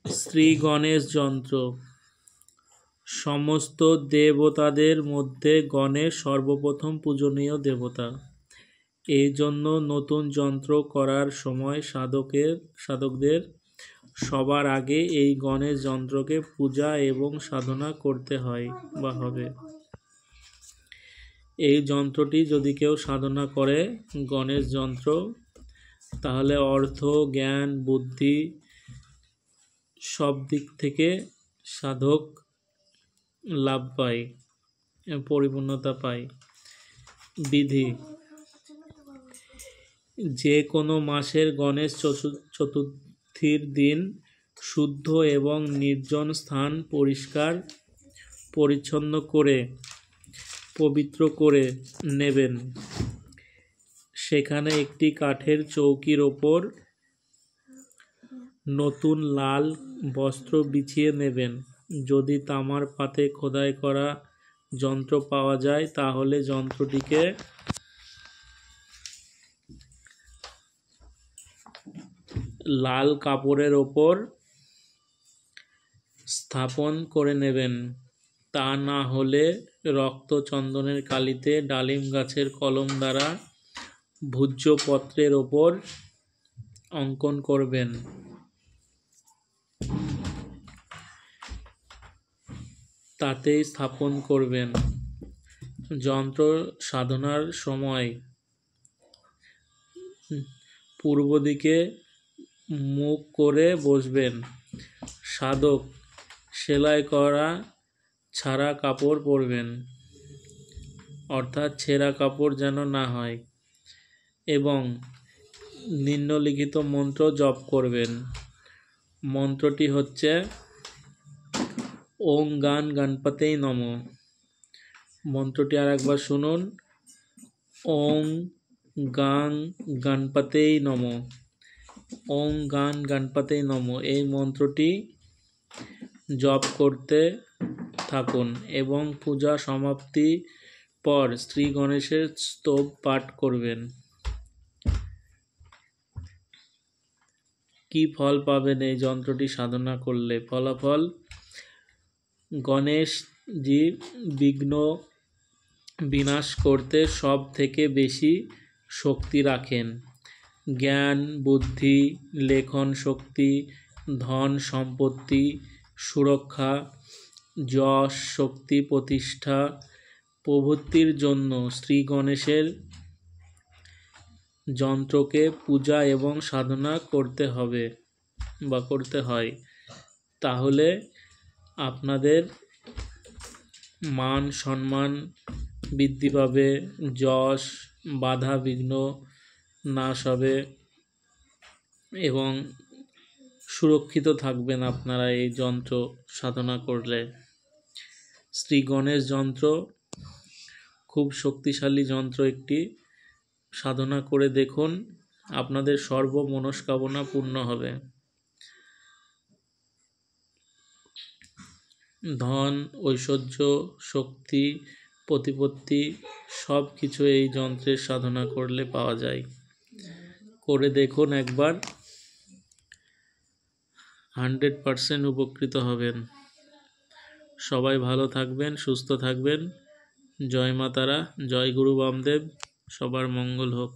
শ্রী গণেশ যন্ত্র। সমস্ত দেবতাদের মধ্যে গণেশ সর্বপ্রথম পূজনীয় দেবতা। এই জন্য নতুন যন্ত্র করার সময় সাধকদের সবার আগে এই গণেশ যন্ত্রকে পূজা এবং সাধনা করতে হয় বা হবে। এই যন্ত্রটি যদি কেউ সাধনা করে গণেশ যন্ত্র, তাহলে অর্থ, জ্ঞান, বুদ্ধি সব দিক থেকে সাধক লাভ পায়, পরিপূর্ণতা পায়। বিধি: যে কোনো মাসের গণেশ চতুর্থীর দিন শুদ্ধ এবং নির্জন স্থান পরিষ্কার পরিচ্ছন্ন করে পবিত্র করে নেবেন। সেখানে একটি কাঠের চৌকির ওপর নতুন লাল বস্ত্র বিছিয়ে নেবেন। যদি তামার পাতে খোদাই করা যন্ত্র পাওয়া যায় তাহলে যন্ত্রটিকে লাল কাপড়ের ওপর স্থাপন করে নেবেন। তা না হলে রক্ত চন্দনের কালিতে ডালিম গাছের কলম দ্বারা ভূজ্য পত্রের ওপর অঙ্কন করবেন। তাতেই স্থাপন করবেন। যন্ত্র সাধনার সময় পূর্ব দিকে মুখ করে বসবেন। সাধক সেলাই করা ছাড়া কাপড় পরবেন, অর্থাৎ ছেঁড়া কাপড় যেন না হয়, এবং নিম্নলিখিত মন্ত্র জপ করবেন। মন্ত্রটি হচ্ছে ওং গান গণপতেই নমঃ। মন্ত্রটি আর একবার শুনুন। ওং গাং গণপতেই নমঃ। ওং গান গণপতেই নমঃ। এই মন্ত্রটি জপ করতে থাকুন এবং পূজা সমাপ্তি পর শ্রী গণেশের স্তব পাঠ করবেন। কি ফল পাবেন এই যন্ত্রটি সাধনা করলে? ফলাফল: গণেশজি বিঘ্ন বিনাশ করতে সব থেকে বেশি শক্তি রাখেন। জ্ঞান, বুদ্ধি, লেখন শক্তি, ধন সম্পত্তি, সুরক্ষা, যশ, শক্তি, প্রতিষ্ঠা প্রভৃতির জন্য শ্রী গণেশের যন্ত্রকে পূজা এবং সাধনা করতে হবে বা করতে হয়। তাহলে আপনাদের মান সম্মান বৃদ্ধি পাবে, যশ, বাধা বিঘ্ন নাশ হবে এবং সুরক্ষিত থাকবেন আপনারা এই যন্ত্র সাধনা করলে। শ্রী গণেশ যন্ত্র খুব শক্তিশালী যন্ত্র একটি। সাধনা করে দেখুন, আপনাদের সর্ব মনস্কামনা পূর্ণ হবে। ধন, ঐশ্বর্য, শক্তি, প্রতিপত্তি সব কিছু এই যন্ত্রের সাধনা করলে পাওয়া যায়। করে দেখুন একবার, 100% উপকৃত হবেন। সবাই ভালো থাকবেন, সুস্থ থাকবেন। জয় মা তারা, জয় গুরু বামদেব। সবার মঙ্গল হোক।